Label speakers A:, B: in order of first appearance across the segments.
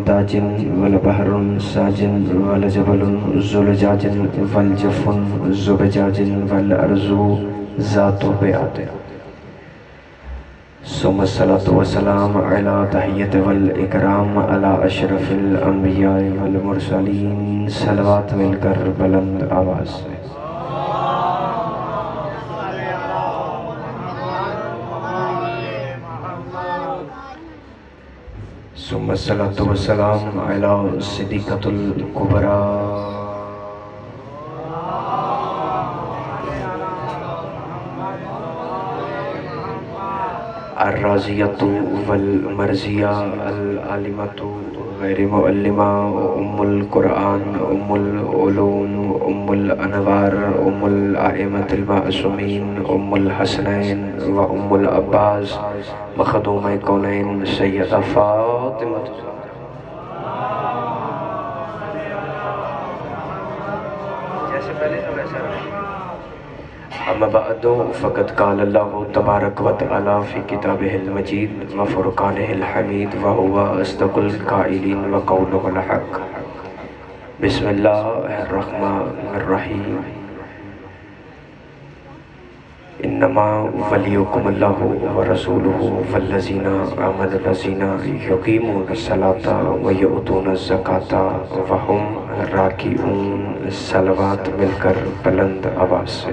A: داج والبحر ساج والجبل زلجاج والجف زبجاج والأرض ذات بياض ثم الصلاة والسلام على تحية والإكرام على أشرف الأنبياء والمرسلين صلوات مل کر بلند آواز سے ثم الصلاة والسلام على صديقة الكبرى الرازية والمرزية العالمة غير مؤلمة أم القرآن أم العلوم أم الأنوار أم الأئمة المعصومين أم الحسنين وأم العباس مخدوم كونين سيدة فاطمة اما بعد فقد قال الله تبارك وتعالى في كتابه المجيد وفرقانه الحميد وهو أصدق القائلين وقوله الحق بسم الله الرحمن الرحيم انما وليكم الله ورسوله والذين آمنوا الذين يقيمون الصلاة ويؤتون الزكاة وهم راكعون صلوات مل کر بلند آواز سے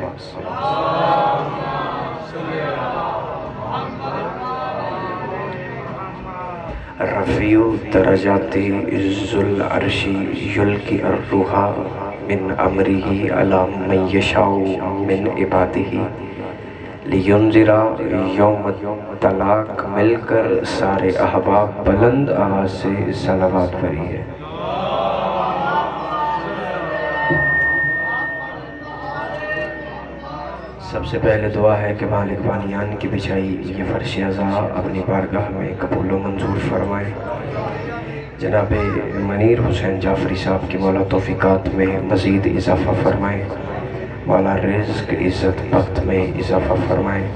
A: رفیع درجات ذو العرش یلقی الروح من امره على من یشاء من عباده لینذر یوم الطلاق مل کر سارے احباب بلند آواز سے صلوات پڑھیے سب سے پہلے دعا ہے کہ مالک بانیان کی بچھائی یہ فرش عزا اپنی بارگاہ میں قبول و منظور فرمائے جناب منیر حسین جعفری صاحب کی مولا توفیقات میں مزید اضافہ فرمائے مولا رزق عزت وقت میں اضافہ فرمائے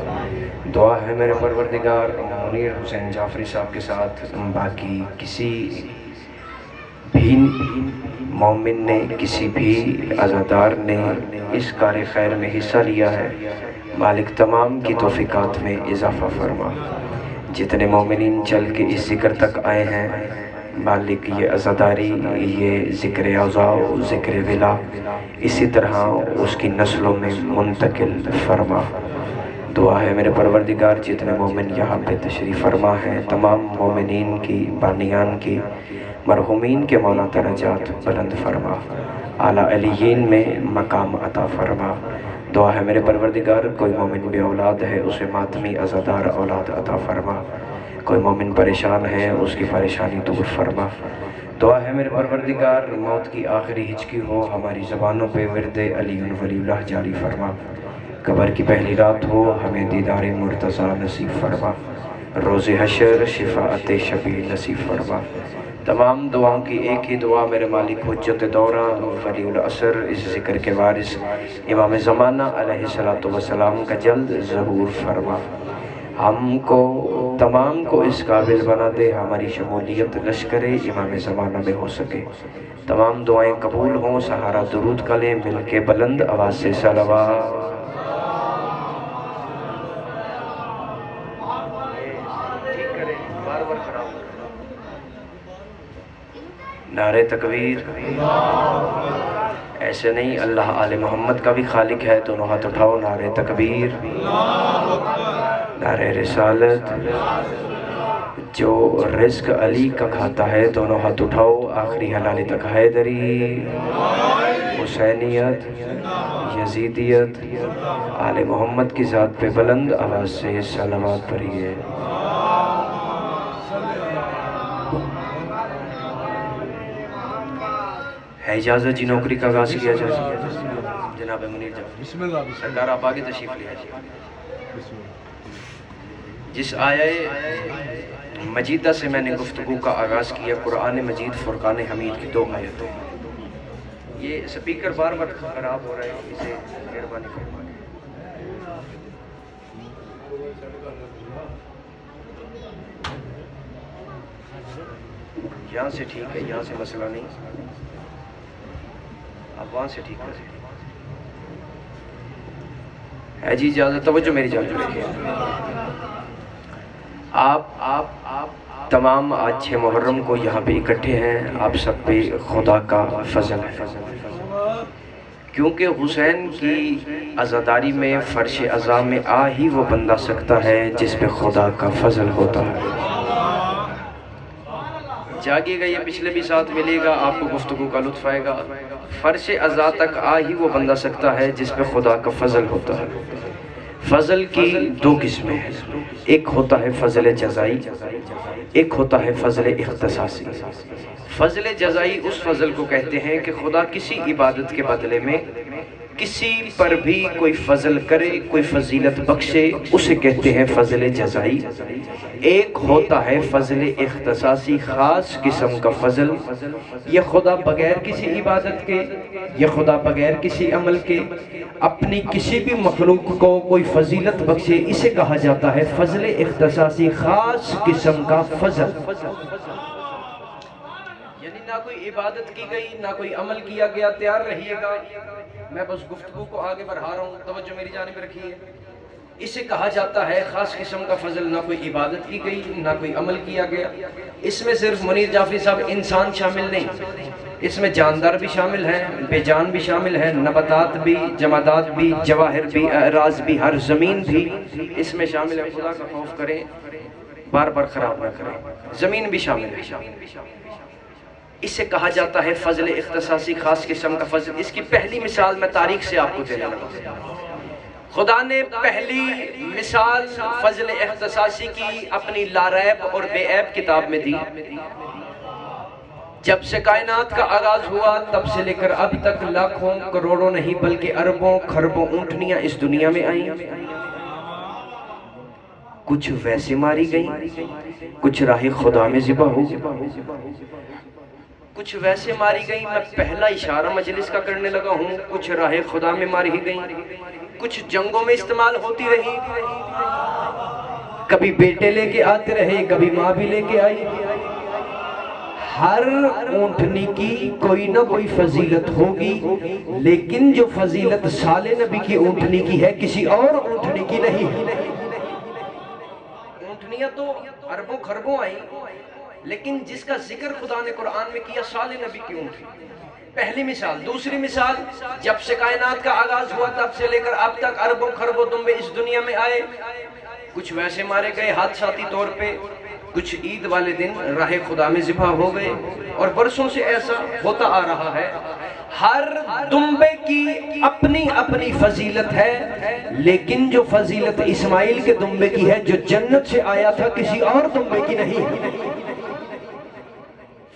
A: دعا ہے میرے پروردگار منیر حسین جعفری صاحب کے ساتھ باقی کسی بھی مومن نے کسی بھی عزادار نے اس کار خیر میں حصہ لیا ہے مالک تمام کی توفیقات میں اضافہ فرما جتنے مومنین چل کے اس ذکر تک آئے ہیں مالک یہ عزاداری یہ ذکر عزا ذکر ولا اسی طرح اس کی نسلوں میں منتقل فرما دعا ہے میرے پروردگار جتنے مومن یہاں پہ تشریف فرما ہیں تمام مومنین کی بانیان کی مرحومین کے مولا درجات بلند فرما اعلیٰ علیین میں مقام عطا فرما دعا ہے میرے پروردگار کوئی مومن بے اولاد ہے اسے ماتمی عزادار اولاد عطا فرما کوئی مومن پریشان ہے اس کی پریشانی دور فرما دعا ہے میرے پروردگار موت کی آخری ہچکی ہو ہماری زبانوں پہ ورد علی ولی اللہ جاری فرما قبر کی پہلی رات ہو ہمیں دیدار مرتضیٰ نصیب فرما روز حشر شفاعت شفیع نصیب فرما تمام دعاؤں کی ایک ہی دعا میرے مالک حجت دورہ ولی العصر اس ذکر کے وارث امام زمانہ علیہ السلام کا جلد ظہور فرما ہم کو تمام کو اس قابل بنا دے ہماری شمولیت لشکر امام زمانہ میں ہو سکے تمام دعائیں قبول ہوں سہارا درود کا لیں مل کے بلند آواز سے صلوات نعرہ تکبیر ایسے نہیں اللہ آل محمد کا بھی خالق ہے دونوں ہاتھ اٹھاؤ نعرہ تکبیر نعرہ رسالت جو رزق علی کا کھاتا ہے دونوں ہاتھ اٹھاؤ آخری حلالی تک حیدری حسینیت یزیدیت آل محمد کی ذات پہ بلند آواز سے صلوات پڑھیے ہے اجازت جی نوکری کا آغاز کیا جائے جناب منیر جعفری سرکار آپ آگے تشریف لے آئیے جس آیہ مجیدہ سے میں نے گفتگو کا آغاز کیا قرآن مجید فرقان حمید کی 2 آیتیں یہ سپیکر بار بار خراب ہو رہا ہے اسے مہربانی فرمائیں یہاں سے ٹھیک ہے، یہاں سے مسئلہ نہیں، آپ وہاں سے ٹھیک کریں۔ ہے جی اجازت، توجہ میری جانب رکھیے۔ آپ تمام آج 6 محرم کو یہاں پہ اکٹھے ہیں، آپ سب پہ خدا کا فضل ہے، کیونکہ حسین کی عزاداری میں فرش عزا میں آ ہی وہ بندہ سکتا ہے جس پہ خدا کا فضل ہوتا ہے۔ جاگے گا، یہ پچھلے بھی ساتھ ملے گا، آپ کو گفتگو کا لطف آئے گا۔ فرش عزا تک آ ہی وہ بندہ سکتا ہے جس پہ خدا کا فضل ہوتا ہے۔ فضل کی 2 قسمیں ہیں، ایک ہوتا ہے فضل جزائی، ایک ہوتا ہے فضل اختصاصی۔ فضل جزائی اس فضل کو کہتے ہیں کہ خدا کسی عبادت کے بدلے میں کسی پر بھی کوئی فضل کرے، کوئی فضیلت بخشے، اسے کہتے ہیں فضل جزائی۔ ایک ہوتا ہے فضل اختصاصی، خاص قسم کا فضل، یہ خدا بغیر کسی عبادت کے، یہ خدا بغیر کسی عمل کے اپنی کسی بھی مخلوق کو کوئی فضیلت بخشے، اسے کہا جاتا ہے فضل اختصاصی، خاص قسم کا فضل۔ یعنی نہ کوئی عبادت کی گئی، نہ کوئی عمل کیا گیا، تیار رہیے گا، میں بس گفتگو کو آگے بڑھا رہا ہوں، توجہ میری جانب رکھیے۔ اسے کہا جاتا ہے خاص قسم کا فضل، نہ کوئی عبادت کی گئی، نہ کوئی عمل کیا گیا۔ اس میں صرف منیر جعفری صاحب انسان شامل نہیں، اس میں جاندار بھی شامل ہیں، بے جان بھی شامل ہیں، نباتات بھی، جمادات بھی، جواہر بھی، اعراض بھی، ہر زمین بھی اس میں شامل ہے۔ خدا کا خوف کریں، بار بار خراب نہ کریں، زمین بھی شامل ہے۔ اسے کہا جاتا ہے فضل اختصاصی، خاص قسم کا فضل۔ اس کی پہلی مثال میں تاریخ سے آپ کو دینے لگا۔ خدا نے پہلی مثال فضل اختصاصی کی اپنی لا ریب اور بے عیب کتاب میں دی۔ جب سے کائنات کا آغاز ہوا تب سے لے کر اب تک لاکھوں کروڑوں نہیں بلکہ اربوں خربوں اونٹنیاں اس دنیا میں آئیں، کچھ ویسے ماری گئیں، کچھ راہ خدا میں ذبح ہو، کچھ ویسے ماری گئیں، میں پہلا اشارہ مجلس کا کرنے لگا ہوں، کچھ راہ خدا میں ماری گئیں، کچھ جنگوں میں استعمال ہوتی رہی، کبھی بیٹے لے کے آتے رہے، کبھی ماں بھی لے کے آئی۔ ہر اونٹنی کی کوئی نہ کوئی فضیلت ہوگی، لیکن جو فضیلت صالح نبی کی اونٹنی کی ہے کسی اور اونٹنی کی نہیں۔ اونٹنیاں تو اربوں خربوں آئیں، لیکن جس کا ذکر خدا نے قرآن میں کیا صالح نبی کی اونٹنی، پہلی مثال۔ دوسری مثال، جب سے کائنات کا آغاز ہوا تب سے لے کر اب تک اربوں خربوں دمبے اس دنیا میں آئے، کچھ ویسے مارے گئے حادثاتی طور پہ، کچھ عید والے دن راہ خدا میں ذبح ہو گئے، اور برسوں سے ایسا ہوتا آ رہا ہے۔ ہر دمبے کی اپنی اپنی فضیلت ہے، لیکن جو فضیلت اسماعیل کے دمبے کی ہے جو جنت سے آیا تھا کسی اور دمبے کی نہیں۔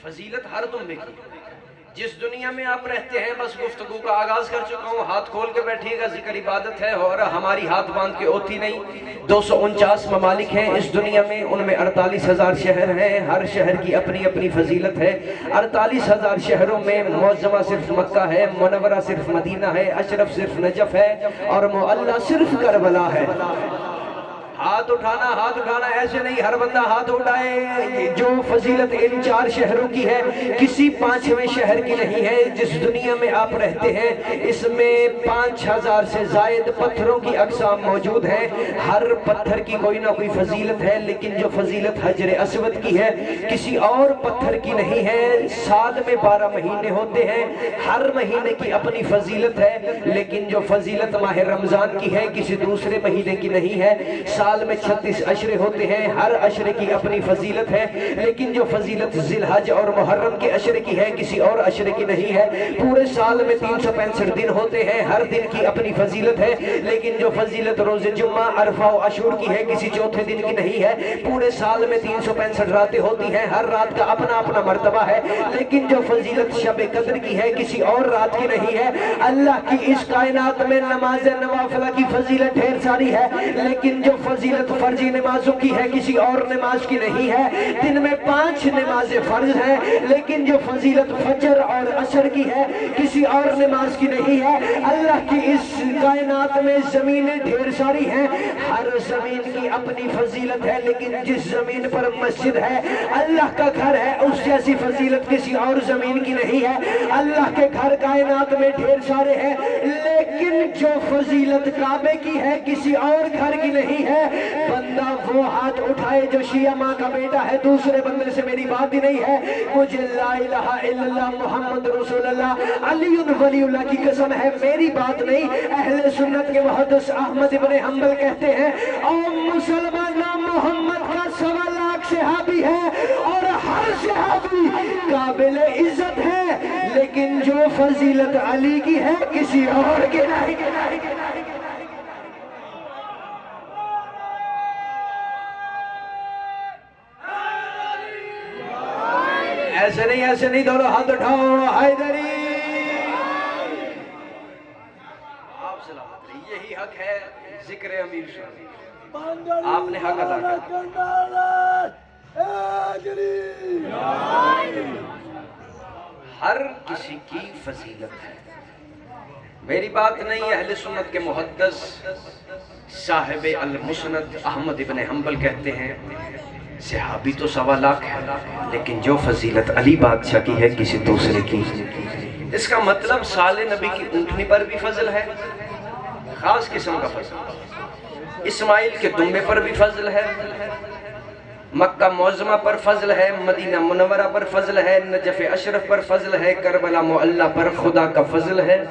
A: فضیلت ہر دمبے کی، جس دنیا میں آپ رہتے ہیں، بس گفتگو کا آغاز کر چکا ہوں، ہاتھ کھول کے بیٹھیے گا، ذکر عبادت ہے، اور ہماری ہاتھ باندھ کے ہوتی نہیں۔ 249 ممالک ہیں اس دنیا میں، ان میں 48,000 شہر ہیں، ہر شہر کی اپنی اپنی فضیلت ہے۔ 48,000 شہروں میں معظمہ صرف مکہ ہے، منورہ صرف مدینہ ہے، اشرف صرف نجف ہے، اور معلی صرف کربلا ہے۔ ہاتھ اٹھانا ایسے نہیں ہر بندہ ہاتھ اٹھائے۔ جو فضیلت ان 4 شہروں کی ہے کسی 5ویں شہر کی نہیں ہے۔ جس دنیا میں آپ رہتے ہیں اس میں 5,000 سے زائد پتھروں کی اقسام موجود ہیں، ہر پتھر کی کوئی نہ کوئی فضیلت ہے، لیکن جو فضیلت حجر اسود کی ہے کسی اور پتھر کی نہیں ہے۔ سال میں 12 مہینے ہوتے ہیں، ہر مہینے کی اپنی فضیلت ہے، لیکن جو فضیلت ماہ رمضان کی ہے کسی دوسرے مہینے کی نہیں ہے۔ سال میں 36 عشرے ہوتے ہیں، ہر عشرے کی اپنی فضیلت ہے، لیکن جو فضیلت ذی الحج اور محرم کے عشرے کی ہے کسی اور عشرے کی نہیں ہے۔ پورے سال میں 365 دن ہوتے ہیں، ہر دن کی اپنی فضیلت ہے، لیکن جو فضیلت روز جمعہ عرفہ و عاشور کی ہے کسی چوتھے دن کی نہیں ہے۔ پورے سال میں 365 راتیں ہوتی ہیں، ہر رات کا اپنا اپنا مرتبہ ہے، لیکن جو فضیلت شب قدر کی ہے کسی اور رات کی نہیں ہے۔ اللہ کی اس کائنات میں نماز نوافلہ کی فضیلت ڈھیر ساری ہے، لیکن جو فضیلت فرضی نمازوں کی ہے کسی اور نماز کی نہیں ہے. دن میں 5 نمازیں فرض ہیں لیکن جو فضیلت فجر اور عصر کی ہے کسی اور نماز کی نہیں ہے. اللہ کی اس کائنات میں زمینیں ڈھیر ساری ہیں, ہر زمین کی اپنی فضیلت ہے, لیکن جس زمین پر مسجد ہے اللہ کا گھر ہے اس جیسی فضیلت کسی اور زمین کی نہیں ہے. اللہ کے گھر کائنات میں ڈھیر سارے ہیں لیکن جو فضیلت کعبے کی ہے کسی اور گھر کی نہیں ہے. بندہ وہ ہاتھ اٹھائے جو شیعہ ماں کا بیٹا ہے, دوسرے بندے سے میری بات ہی نہیں ہے. مجھے لا الہ الا اللہ محمد رسول اللہ علی ولی اللہ کی قسم ہے میری بات نہیں. اہل سنت کے محدث احمد ابن حنبل کہتے ہیں اور مسلمان محمد کا 1.25 لاکھ صحابی ہے اور ہر صحابی قابل عزت ہے, لیکن جو فضیلت علی کی ہے کسی اور کی نہیں. ایسے نہیں دونوں ہاتھ اٹھاؤ. حیدری آپ سلامت رہی, یہی حق ہے ذکر امیر شاہ, آپ نے حق ادا کیا. ہر کسی کی فضیلت ہے, میری بات نہیں. اہل سنت کے محدث صاحب المسند احمد ابن حنبل کہتے ہیں صحابی تو 1.25 لاکھ ہے لیکن جو فضیلت علی بادشاہ کی ہے کسی دوسرے کی. اس کا مطلب سال نبی کی اونٹنی پر بھی فضل ہے, خاص قسم کا فضل. اسماعیل کے دمبے پر بھی فضل ہے, مکہ معظمہ پر فضل ہے, مدینہ منورہ پر فضل ہے, نجف اشرف پر فضل ہے, کربلا معلی پر خدا کا فضل ہے,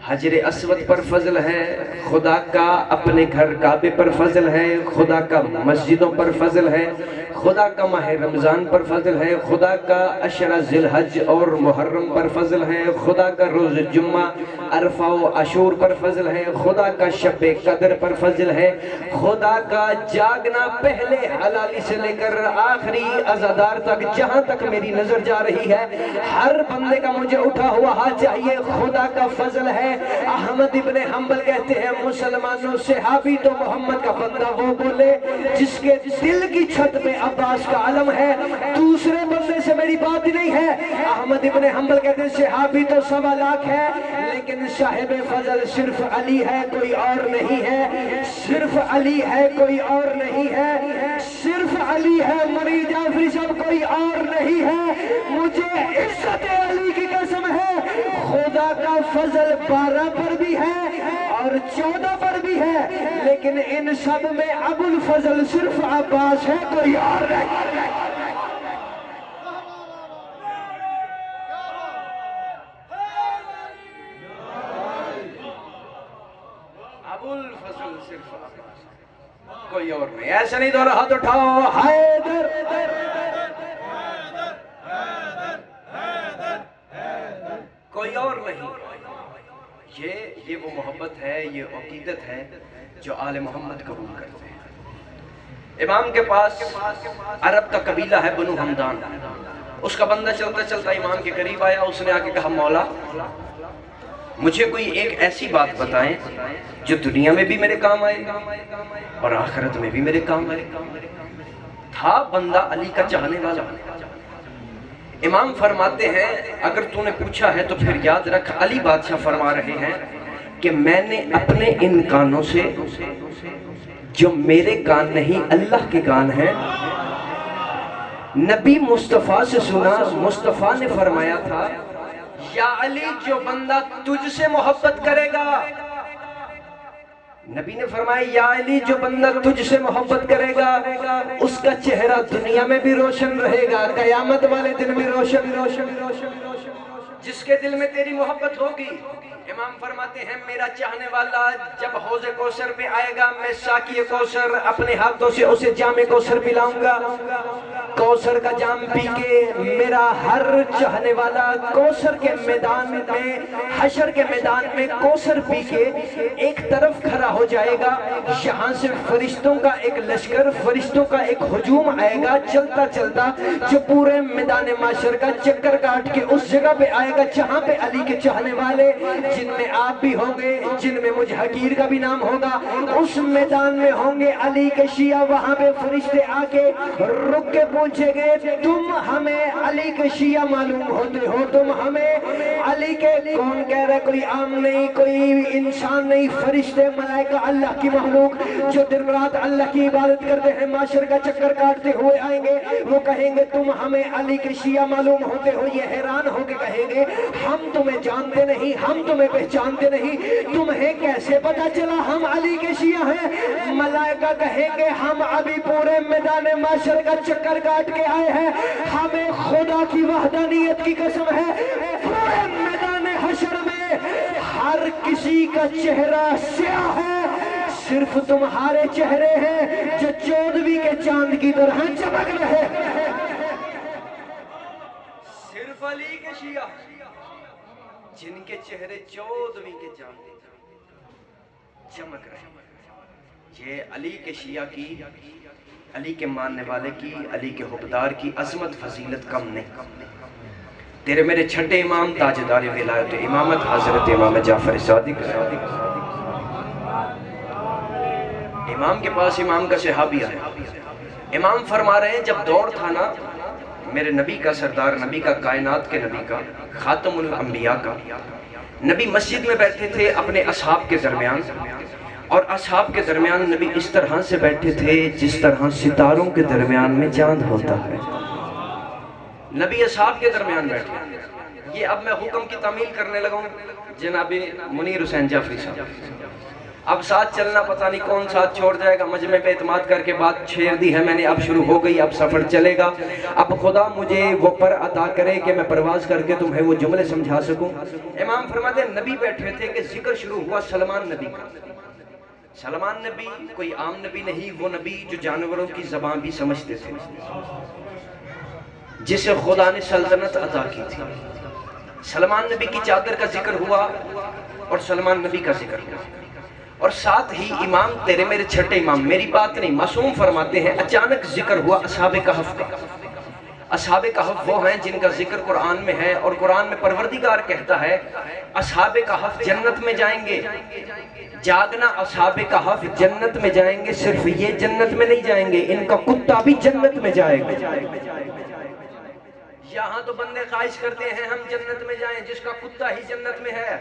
A: حجر اسود پر فضل ہے, خدا کا اپنے گھر کعبے پر فضل ہے, خدا کا مسجدوں پر فضل ہے, خدا کا ماہ رمضان پر فضل ہے, خدا کا عشرہ ذی الحج اور محرم پر فضل ہے, خدا کا روز جمعہ عرفہ و عاشور پر فضل ہے, خدا کا شب قدر پر فضل ہے, خدا کا جاگنا پہلے حلالی سے لے کر آخری عزادار تک جہاں تک میری نظر جا رہی ہے ہر بندے کا مجھے اٹھا ہوا ہاتھ چاہیے, خدا کا فضل ہے. احمد ابن حنبل کہتے ہیں مسلمانوں صحابی تو محمد کا بندہ وہ بولے جس کے دل کی چھت پہ عباس کا علم ہے, دوسرے بندے سے میری بات ہی نہیں ہے. احمد ابن حنبل کہتے ہیں صحابی تو 1.25 لاکھ ہے لیکن صاحب فضل صرف علی ہے کوئی اور نہیں ہے, صرف علی ہے کوئی اور نہیں ہے, صرف علی ہے مرید جعفری صاحب کوئی اور نہیں ہے. مجھے عزت علی کی قسم ہے خدا کا فضل 12 پر بھی ہے اور 14 پر بھی ہے, لیکن ان سب میں ابو الفضل صرف عباس ہے کوئی اور نہیں. ابو الفضل صرف عباس کوئی اور نہیں. ایسا نہیں دونوں ہاتھ اٹھاؤ. حیدر کوئی اور نہیں. یہ وہ محبت ہے, یہ عقیدت ہے جو آل محمد قبول کرتے ہیں. امام کے پاس عرب کا قبیلہ ہے بنو حمدان, اس کا بندہ چلتا چلتا امام کے قریب آیا, اس نے آ کے کہا مولا مجھے کوئی ایک ایسی بات بتائیں جو دنیا میں بھی میرے کام آئے اور آخرت میں بھی میرے کام آئے. تھا بندہ علی کا چاہنے والا. امام فرماتے ہیں اگر تو نے پوچھا ہے تو پھر یاد رکھ علی بادشاہ فرما رہے ہیں کہ میں نے اپنے ان کانوں سے جو میرے کان نہیں اللہ کے کان ہیں نبی مصطفیٰ سے سنا. مصطفیٰ نے فرمایا تھا یا علی جو بندہ تجھ سے محبت کرے گا, نبی نے فرمایا یا علی جو بندہ تجھ سے محبت کرے گا اس کا چہرہ دنیا میں بھی روشن رہے گا, قیامت والے دن بھی روشن. جس کے دل میں تیری محبت ہوگی. امام فرماتے ہیں میرا چاہنے والا جب حوض کوثر پہ آئے گا میں ساقی کوثر اپنے ہاتھوں سے اسے جام کوثر پلاؤں گا. کوثر کا جام پی کے میرا ہر چاہنے والا کوثر کے میدان میں حشر کے میدان میں کوثر پی کے ایک طرف کھڑا ہو جائے گا. یہاں سے فرشتوں کا ایک لشکر, فرشتوں کا ایک ہجوم آئے گا چلتا چلتا جو پورے میدان معاشر کا چکر کاٹ کے اس جگہ پہ آئے جائے گا جہاں پہ علی کے چاہنے والے، جن میں آپ بھی ہوں گے، جن میں مجھ حقیر کا بھی نام ہوگا، اس میدان میں ہوں گے علی کے شیعہ، وہاں پہ فرشتے آ کے رک کے پوچھیں گے تم ہمیں علی کے شیعہ معلوم ہوتے ہو، تم ہمیں علی کے، کون کہہ رہا ہے؟ کوئی عام نہیں، کوئی انسان نہیں، فرشتے، ملائکہ، اللہ کی مخلوق جو دن رات اللہ کی عبادت کرتے ہیں، معاشر کا چکر کاٹتے ہوئے آئیں گے، وہ کہیں گے تم ہمیں علی کے شیعہ معلوم ہوتے ہو۔ یہ حیران ہو کے کہیں گے ہم تمہیں جانتے نہیں، ہم تمہیں پہچانتے نہیں، تمہیں کیسے پتا چلا ہم علی کے شیعہ ہیں؟ ملائکہ کہیں گے ہم ابھی پورے میدان معاشر کا چکر کاٹ کے آئے ہیں، ہمیں خدا کی وحدانیت کی قسم ہے، پورے میدان حشر میں ہر کسی کا چہرہ سیاہ ہے، صرف تمہارے چہرے ہیں جو 14ویں کے چاند کی طرح چمک رہے۔ صرف علی کے شیعہ جن کے چہرے 14ویں کے چاند کی طرح چمک رہے۔ یہ علی کے شیعہ کی، علی کے ماننے والے کی، علی کے حبدار کی عظمت فضیلت کم نہیں۔ تیرے میرے چھٹے امام تاجدار ولایت امامت حضرت امام جعفر صادق، امام کے پاس امام کا صحابی آیا، امام فرما رہے ہیں جب دور تھا نا میرے نبی کا، سردار نبی کا، کائنات کے نبی کا، خاتم الانبیاء کا، نبی مسجد میں بیٹھے تھے اپنے اصحاب کے درمیان، اور اصحاب کے درمیان نبی اس طرح سے بیٹھے تھے جس طرح ستاروں کے درمیان میں چاند ہوتا ہے۔ نبی اصحاب کے درمیان بیٹھے۔ یہ اب میں حکم کی تعمیل کرنے لگا ہوں جناب منیر حسین جعفری صاحب، اب ساتھ چلنا پتہ نہیں کون ساتھ چھوڑ جائے گا، مجمع پہ اعتماد کر کے بات چھیڑ دی ہے میں نے، اب شروع ہو گئی، اب سفر چلے گا، اب خدا مجھے وہ پر عطا کرے کہ میں پرواز کر کے تمہیں وہ جملے سمجھا سکوں۔ امام فرماتے ہیں نبی بیٹھے تھے کہ ذکر شروع ہوا سلمان نبی کا۔ سلمان نبی کوئی عام نبی نہیں، وہ نبی جو جانوروں کی زبان بھی سمجھتے تھے، جسے خدا نے سلطنت عطا کی تھی۔ سلمان نبی کی چادر کا ذکر ہوا اور سلمان نبی کا ذکر ہوا، اور ساتھ ہی امام تیرے میرے چھٹے امام، میری بات نہیں، معصوم فرماتے ہیں اچانک ذکر ہوا اصحاب کہف کا۔ اصحاب کہف وہ ہیں جن کا ذکر قرآن میں ہے، اور قرآن میں پروردگار کہتا ہے اصحاب کہف جنت میں جائیں گے۔ جاگنا، اصحاب کہف جنت میں جائیں گے، صرف یہ جنت میں نہیں جائیں گے، ان کا کتا بھی جنت میں جائے گا۔ یہاں تو بندے خواہش کرتے ہیں ہم جنت میں جائیں، جس کا کتا ہی جنت میں ہے،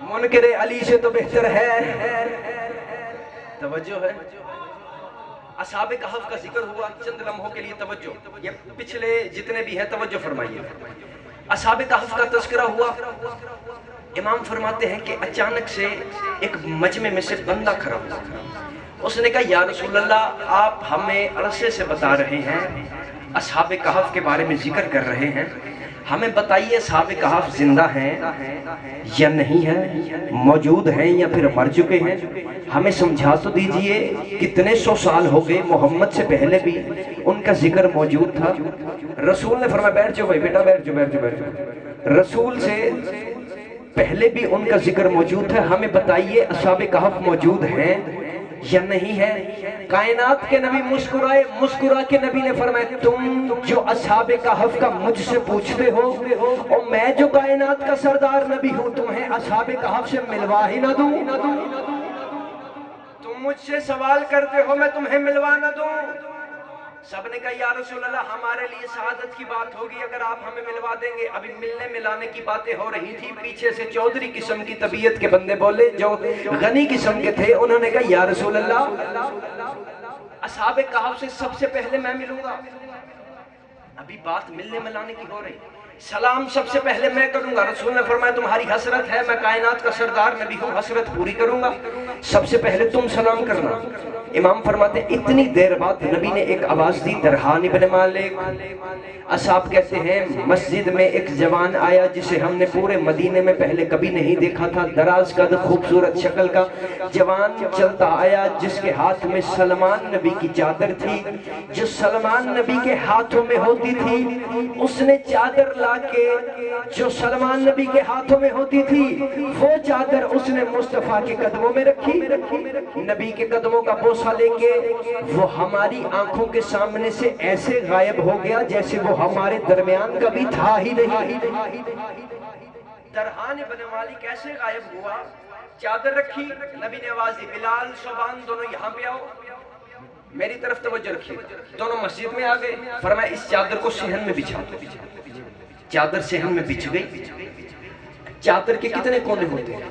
A: منکر علی سے تو بہتر ہے۔ توجہ ہے، اصحاب کہف کا ذکر ہوا، چند لمحوں کے لیے توجہ، یہ پچھلے جتنے بھی ہیں توجہ فرمائیے۔ اصحاب کہف کا تذکرہ ہوا، امام فرماتے ہیں کہ اچانک سے ایک مجمع میں سے بندہ کھڑا ہوا، اس نے کہا یا رسول اللہ آپ ہمیں عرصے سے بتا رہے ہیں، اصحاب کہف کے بارے میں ذکر کر رہے ہیں، ہمیں بتائیے اصحاب کہف زندہ ہیں یا نہیں ہیں، موجود ہیں یا پھر مر چکے ہیں، ہمیں سمجھا تو دیجئے، کتنے سو سال ہو گئے، محمد سے پہلے بھی ان کا ذکر موجود تھا۔ رسول نے فرمایا بیٹھ جاؤ بھائی بیٹا، بیٹھ جاؤ بیٹھ جاؤ بیٹھ جاؤ، رسول سے پہلے بھی ان کا ذکر موجود ہے، ہمیں بتائیے اصحاب کہف موجود ہیں یا نہیں ہے۔ کائنات کے نبی مسکرائے، مسکرا کے نبی نے فرمایا تم جو اصحاب کہف کا مجھ سے پوچھتے ہو، اور میں جو کائنات کا سردار نبی ہوں تمہیں اصحاب کہف سے ملوا ہی نہ دوں؟ تم مجھ سے سوال کرتے ہو میں تمہیں ملوا نہ دوں؟ سب نے کہا یا رسول اللہ ہمارے لیے سعادت کی بات ہوگی اگر آپ ہمیں ملوا دیں گے۔ ابھی ملنے ملانے کی باتیں ہو رہی تھی، پیچھے سے چودھری قسم کی طبیعت کے بندے بولے جو غنی قسم کے تھے، انہوں نے کہا یا رسول اللہ اصحاب کہف سے سب سے پہلے میں ملوں گا۔ ابھی بات ملنے ملانے کی ہو رہی، سلام سب سے پہلے میں کروں گا۔ رسول نے فرمایا تمہاری حسرت ہے، میں کائنات کا سردار نبی ہوں، حسرت پوری کروں گا، سب سے پہلے تم سلام کرنا۔ امام فرماتے ہیں اتنی دیر بعد نبی نے ایک آواز دی درحان ابن مالک۔ اصحاب کہتے ہیں مسجد میں ایک جوان آیا جسے ہم نے پورے مدینے میں پہلے کبھی نہیں دیکھا تھا، دراز قد خوبصورت شکل کا جوان چلتا آیا جس کے ہاتھ میں سلمان نبی کی چادر تھی جو سلمان نبی کے ہاتھوں میں ہوتی تھی۔ اس نے چادر لا لا کے جو سلمان نبی کے ہاتھوں میں ہوتی تھی وہ چادر اس نے مصطفیٰ کے قدموں میں رکھی. نبی کے قدموں کا بوسہ لے کے وہ ہماری آنکھوں کے سامنے سے ایسے غائب ہو گیا جیسے وہ ہمارے درمیان کبھی تھا ہی نہیں. درہان بن مالک کیسے غائب ہوا؟ چادر رکھی، نبی نے آواز دی بلال صبان دونوں یہاں پہ آؤ، میری طرف توجہ رکھیے. دونوں مسجد میں آ گئے، فرمایا اس چادر کو صحن میں بچھا. چادر صحن میں بچھ گئی. چادر کے کتنے کونے ہوتے ہیں؟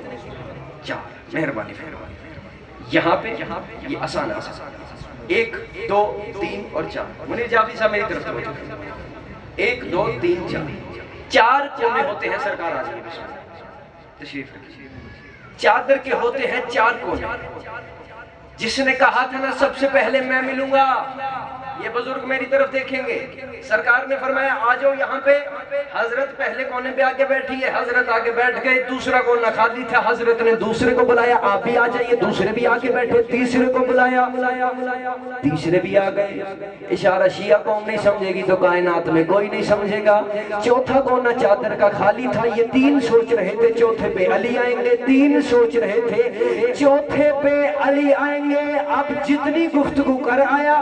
A: 4. مہربانی یہاں پہ یہ آسان ہے. 1 2 3 اور 4. منیر جعفری صاحب میری طرف توجہ. 1 2 3 4. 4 کونے ہوتے ہیں. سرکار آ جائیے تشریف رکھیے. چادر کے ہوتے ہیں 4 کونے. جس نے کہا تھا نا سب سے پہلے میں ملوں گا، یہ بزرگ میری طرف دیکھیں گے. سرکار نے فرمایا آ جاؤ یہاں پہ. حضرت پہلے کونے پہ آگے بیٹھی ہے، حضرت آگے بیٹھ گئے. دوسرا کونا خالی تھا، حضرت نے دوسرے کو بلایا آپ بھی آ جائیے. دوسرے بھی آگے بیٹھے. تیسرے کو بلایا، تیسرے بھی آ گئے. اشارہ شیعہ قوم نہیں سمجھے گی تو کائنات میں کوئی نہیں سمجھے گا. چوتھا کونا چادر کا خالی تھا. یہ 3 سوچ رہے تھے چوتھے پہ علی آئیں گے. 3 سوچ رہے تھے چوتھے پہ علی آئیں گے. اب جتنی گفتگو کر آیا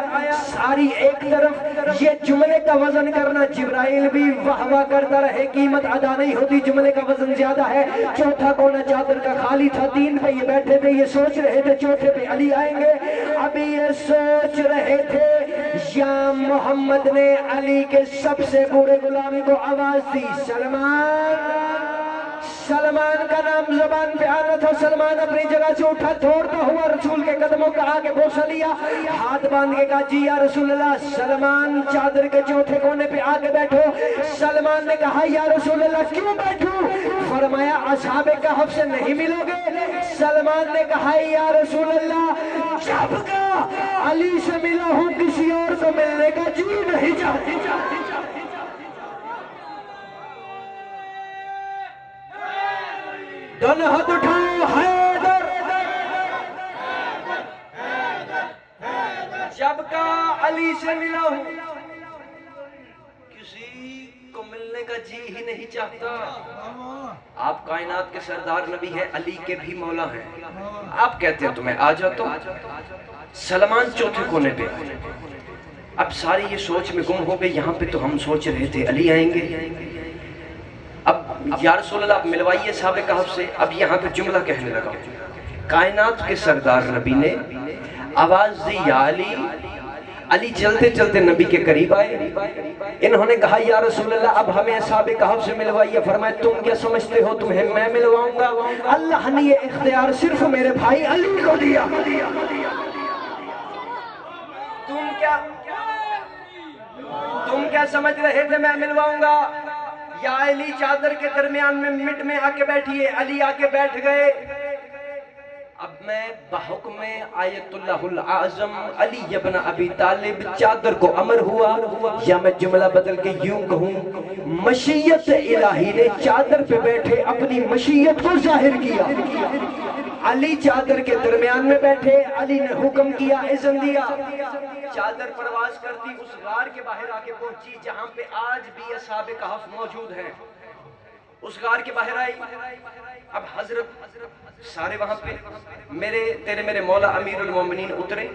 A: ساری ایک طرف. یہ جملے کا وزن کرنا جبرائیل بھی واہ واہ کرتا رہے، قیمت ادا نہیں ہوتی، جملے کا وزن زیادہ ہے. چوتھا کونا چادر کا خالی تھا. 3 پہ یہ بیٹھے تھے. یہ سوچ رہے تھے چوتھے پہ علی آئیں گے. ابھی یہ سوچ رہے تھے یا محمد نے علی کے سب سے بوڑھے غلامی کو آواز دی سلمان. سلمان کا نام زبان پہ آنا تھا. سلمان اپنی جگہ سے اٹھا، دوڑتا ہوا رسول کے قدموں کا آگے بوسہ لیا، ہاتھ باندھ کے کہا جی یا رسول اللہ. سلمان چادر کے چوتھے کونے پہ آگے بیٹھو. سلمان نے کہا یا رسول اللہ کیوں بیٹھوں؟ فرمایا اصحاب کہف سے نہیں ملو گے؟ سلمان نے کہا یا رسول اللہ جب کا علی سے ملا ہوں کسی اور کو ملنے کا جی نہیں چاہتا. دونوں ہاتھ اٹھاؤ حیدر. جب کا علی سے ملا ہوں کسی کو ملنے کا جی ہی نہیں چاہتا. آپ کائنات کے سردار نبی ہیں، علی کے بھی مولا ہیں. آپ کہتے ہیں تو میں آ جاتا ہوں. سلمان چوتھے کونے پہ. اب ساری یہ سوچ میں گم ہو گئے. یہاں پہ تو ہم سوچ رہے تھے علی آئیں گے. اب یا رسول اللہ آپ ملوائیے صحابہ کہف سے. اب یہاں پہ جملہ کہنے لگا. کائنات کے سردار نبی نے آواز دی یا علی. علی چلتے چلتے نبی کے قریب آئے. انہوں نے کہا یا رسول اللہ اب ہمیں صحابہ کہف سے ملوائیے. فرمایا تم کیا سمجھتے ہو تمہیں میں ملواؤں گا؟ اللہ نے یہ اختیار صرف میرے بھائی علی کو دیا. تم کیا سمجھ رہے تھے میں ملواؤں گا؟ یا علی چادر کے درمیان میں مٹ میں آ کے بیٹھیے. علی آ کے بیٹھ گئے. اب میں بحکم آیت اللہ العظم علی ابن ابی طالب چادر کو امر ہوا، یا میں جملہ بدل کے یوں کہوں مشیت الہی نے چادر پہ بیٹھے اپنی مشیت کو ظاہر کیا. علی چادر کے درمیان میں بیٹھے. علی نے حکم کیا، اذن دیا. چادر پرواز کرتی اس غار کے باہر آ کے پہنچی جہاں پہ آج بھی اصحاب کہف موجود ہیں. اس غار کے باہر آئی. اب حضرت سارے وہاں پہ تیرے مولا امیر المومنین اترے.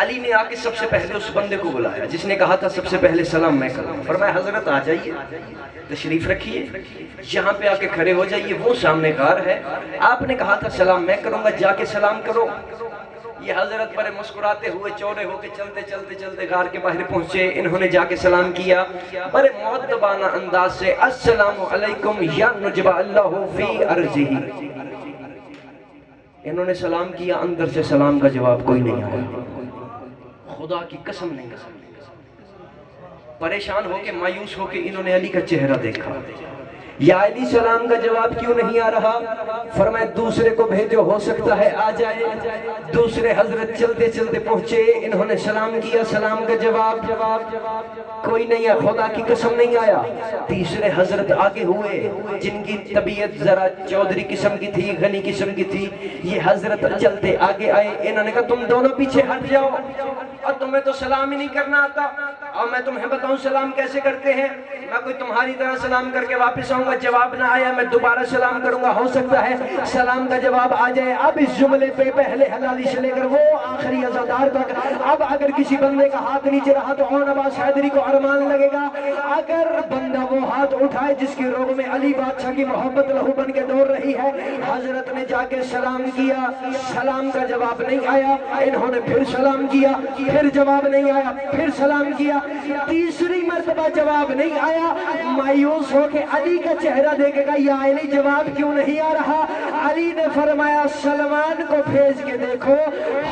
A: علی نے آ کے سب سے پہلے اس بندے کو بلایا جس نے کہا تھا سب سے پہلے سلام میں کروں. فرمایا حضرت آ جائیے، تشریف رکھیے، یہاں پہ آ کے کھڑے ہو جائیے. وہ سامنے غار ہے. آپ نے کہا تھا سلام میں کروں گا، جا کے سلام کرو. یہ حضرت پر مسکراتے ہوئے چورے ہو کے چلتے غار کے باہر پہنچے. انہوں نے جا کے سلام کیا بڑے مؤدبانہ انداز سے. السلام علیکم یا نجب اللہ فی ارضہ. انہوں نے سلام کیا. اندر سے سلام کا جواب کوئی نہیں آیا. خدا کی قسم نہیں. پریشان ہو کے مایوس ہو کے انہوں نے علی کا چہرہ دیکھا. یا علی سلام کا جواب کیوں نہیں آ رہا؟ فرمایا دوسرے کو بھیجو، ہو سکتا ہے آ جائے. دوسرے حضرت چلتے چلتے پہنچے. انہوں نے سلام کیا، سلام کا جواب کوئی نہیں آیا. خدا کی قسم نہیں آیا. تیسرے حضرت آگے ہوئے جن کی طبیعت ذرا چودھری قسم کی تھی، غنی قسم کی تھی. یہ حضرت چلتے آگے آئے. انہوں نے کہا تم دونوں پیچھے ہٹ جاؤ. اور تمہیں تو سلام ہی نہیں کرنا آتا، اور میں تمہیں بتاؤں سلام کیسے کرتے ہیں؟ میں کوئی تمہاری طرح سلام کر کے واپس آؤں گا، جواب نہ آیا میں دوبارہ سلام کروں گا، ہو سکتا ہے سلام کا جواب آ جائے۔ اب اس جملے پہ پہلے حلالی سے لے کر وہ آخری عزادار تک، اب اگر کسی بندے کا ہاتھ نیچے رہا تو عون عباس حیدری کو ارمان لگے گا، اگر بندہ وہ ہاتھ اٹھائے جس کی روح میں علی بادشاہ کی محبت لہو بن کے دوڑ رہی ہے، حضرت نے جا کے سلام کیا، سلام کا جواب نہیں آیا، انہوں نے پھر سلام کیا، پھر جواب نہیں آیا، پھر سلام کیا، تیسری مرتبہ جواب نہیں آیا، مایوس ہو کے علی کا چہرہ دیکھے گا، یا علی جواب کیوں نہیں آ رہا؟ علی نے فرمایا سلمان کو بھیج کے دیکھو،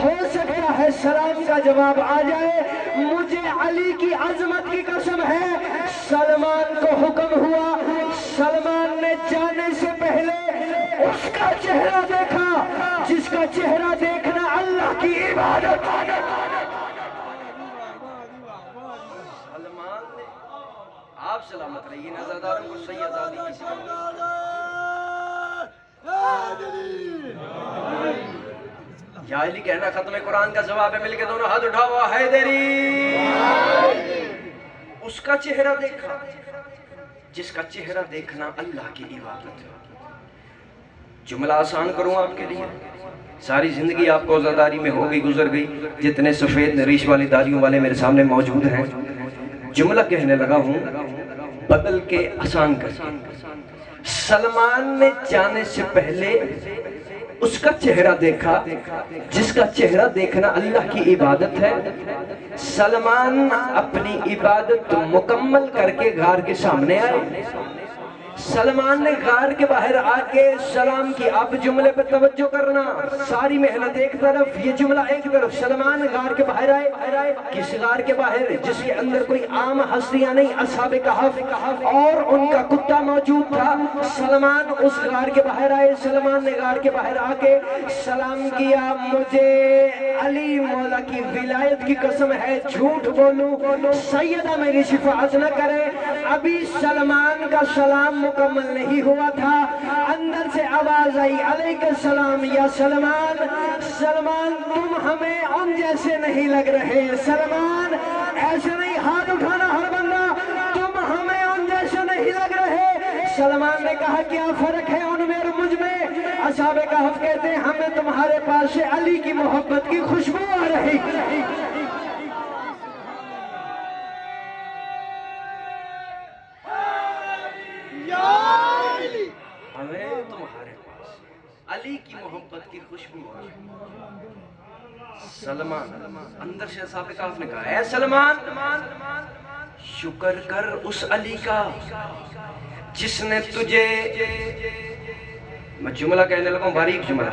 A: ہو سکتا ہے سلام کا جواب آ جائے۔ مجھے علی کی عظمت کی قسم ہے، سلمان کو حکم ہوا، سلمان نے جانے سے پہلے اس کا چہرہ دیکھا جس کا چہرہ دیکھنا اللہ کی عبادت۔ سلمان نے، آپ سلامت رہیے، نظرداروں کو سید آدھی کی سلامت۔ یا علی کہنا ختم قرآن کا جواب ہے، مل کے دونوں ہاتھ اٹھاؤ، حیدری۔ اس کا چہرہ دیکھا جس کا چہرہ دیکھنا اللہ کی عبادت ہے۔ جملہ آسان کروں آپ کے لیے، ساری زندگی آپ کو عزاداری میں ہو گئی، گزر گئی، جتنے سفید ریش والی داڑھیوں والے میرے سامنے موجود ہیں، جملہ کہنے لگا ہوں بدل کے آسان کر کے۔ سلمان نے جانے سے پہلے اس کا چہرہ دیکھا جس کا چہرہ دیکھنا اللہ کی عبادت ہے۔ سلمان اپنی عبادت مکمل کر کے غار کے سامنے آئے، سلمان نے غار کے باہر آ کے سلام کی۔ آپ جملے پہ توجہ کرنا، ساری محنت ایک طرف، یہ جملہ ایک طرف۔ سلمان غار کے باہر آئے، کس غار کے باہر؟ جس کے اندر کوئی عام ہستیاں نہیں، اصحاب کہف اور ان کا کتا موجود تھا۔ سلمان اس غار کے باہر آئے، سلمان نے غار کے باہر آ کے سلام کیا۔ مجھے علی مولا کی ولایت کی قسم ہے جھوٹ بولوں سیدہ میری شفاعت نہ کرے، ابھی سلمان کا سلام مکمل نہیں ہوا تھا، اندر سے آواز آئی علیک السلام یا سلمان۔ سلمان تم ہمیں ان جیسے نہیں لگ رہے، سلمان ایسے نہیں ہاتھ اٹھانا ہر بندہ، تم ہمیں ان جیسے نہیں لگ رہے۔ سلمان نے کہا کیا فرق ہے ان میں اور مجھ میں؟ اصحاب کہف کہتے ہیں ہمیں تمہارے پاس سے علی کی محبت کی خوشبو آ رہی۔ ہمیں تمہارے پاس علی کی محبت کی خوشبو آ رہی۔ سلمان اندر سے اصحاب کہف نے کہا اے سلمان شکر کر اس علی کا جس نے تجھے، میں جملہ کہنے لگا ہوں باریک جملہ،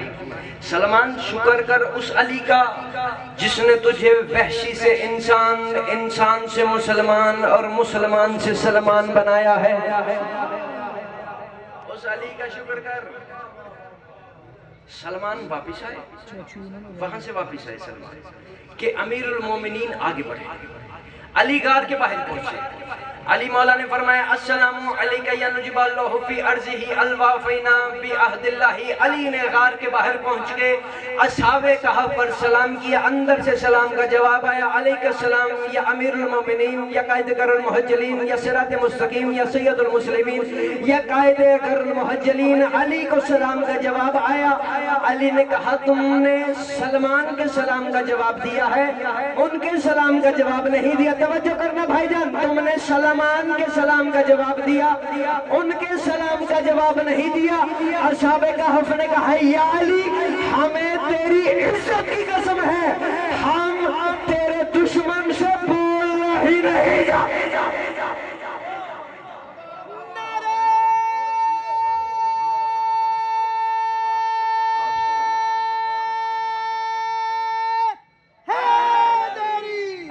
A: سلمان شکر کر اس علی کا جس نے تجھے وحشی سے انسان، انسان سے مسلمان اور مسلمان سے سلمان بنایا ہے، اس علی کا شکر کر۔ سلمان واپس آئے، وہاں سے واپس آئے سلمان کہ امیر المومنین آگے بڑھے، علی غار کے باہر پہنچے۔ علی مولا نے فرمایا السلام علیکہ یا نجب اللہ فی ارضہ الوافینا بعہد اللہ۔ علی نے غار کے باہر پہنچ کے اصحاب کہف پر سلام کیا، اندر سے سلام کا جواب آیا علیکہ السلام یا امیر المومنین یا قائد گر المحجلین یا صراط مستقیم یا سید المسلمین یا قائد گر المحجلین۔ علی کو سلام کا جواب آیا۔ علی نے کہا تم نے سلمان کے سلام کا جواب دیا ہے، ان کے سلام کا جواب نہیں دیا۔ توجہ کرنا بھائی جان، تم نے سلمان کے سلام کا جواب دیا، ان کے سلام کا جواب نہیں دیا۔ اصحاب کہف نے کہا یا علی ہمیں تیری عزت کی قسم ہے، ہم تیرے دشمن سے بولنا ہی نہیں جاتے۔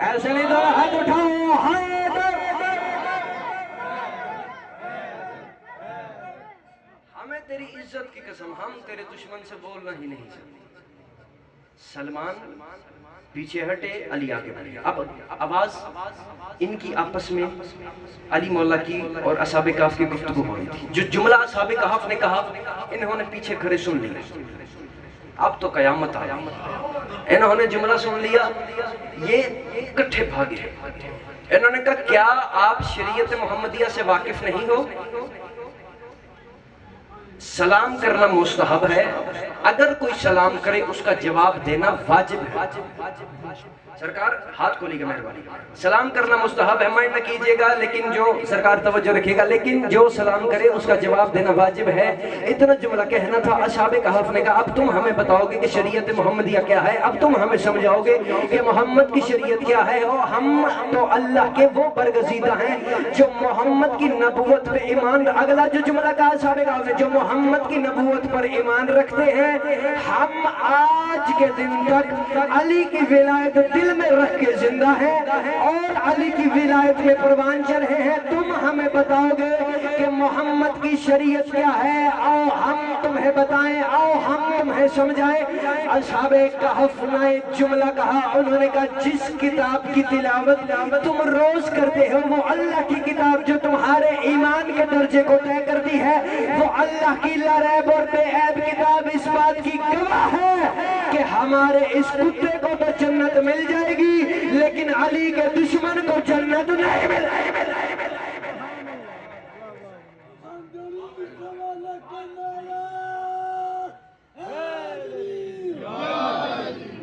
A: ایسے نہیں دو ہاتھ اٹھاؤ، ہمیں تیری عزت کی قسم ہم تیرے دشمن سے بولنا ہی نہیں چاہتے۔ سلمان پیچھے ہٹے، علی آگے بڑھے۔ اب آواز ان کی آپس میں علی مولا کی اور اصحاب کہف کی گفتگو ہو رہی تھی۔ جو جملہ اصحاب کہف نے کہا انہوں نے پیچھے کھڑے سن لیا۔ اب تو قیامت آئی، انہوں نے جملہ سن لیا، یہ کٹھے بھاگے۔ انہوں نے کہا کیا آپ شریعت محمدیہ سے واقف نہیں ہو؟ سلام کرنا مستحب ہے، اگر کوئی سلام کرے اس کا جواب دینا واجب ہے۔ سرکار ہاتھ کھولی گا مہربانی، سلام کرنا مستحب ہے، مائنڈ نہ کیجئے گا، لیکن جو سرکار توجہ رکھے گا، لیکن جو سلام کرے اس کا جواب دینا واجب ہے۔ اتنا جملہ کہنا تھا۔ اصحاب کہف نے کہا اب تم ہمیں بتاؤ گے کہ شریعت محمدیہ کیا ہے، اب تم ہمیں سمجھاؤ گے کہ محمد کی شریعت کیا ہے، اور ہم تو اللہ کے وہ برگزیدہ ہیں جو محمد کی نبوت پہ ایمان، اگلا جو جملہ کہا اصحاب کہف نے، جو محمد کی نبوت پر ایمان رکھتے ہیں، ہم آج کے دن تک علی کی ولایت دل میں رکھ کے زندہ ہیں اور علی کی ولایت میں پروان چڑھ رہے ہیں۔ تم ہمیں بتاؤ گے کہ محمد کی شریعت کیا ہے، آؤ ہم تمہیں بتائیں، آؤ ہم تمہیں سمجھائیں۔ اصحاب کہف نے جملہ کہا، انہوں نے کہا جس کتاب کی تلاوت تم روز کرتے ہو وہ اللہ کی کتاب جو تمہارے ایمان کے درجے کو طے کرتی ہے، وہ اللہ کی لا ریب اور بے عیب کتاب اس بات کی گواہ ہے کہ ہمارے اس کتے کو تو جنت مل جائے گی لیکن علی کے دشمن کو جنت نہیں مل جائے گی۔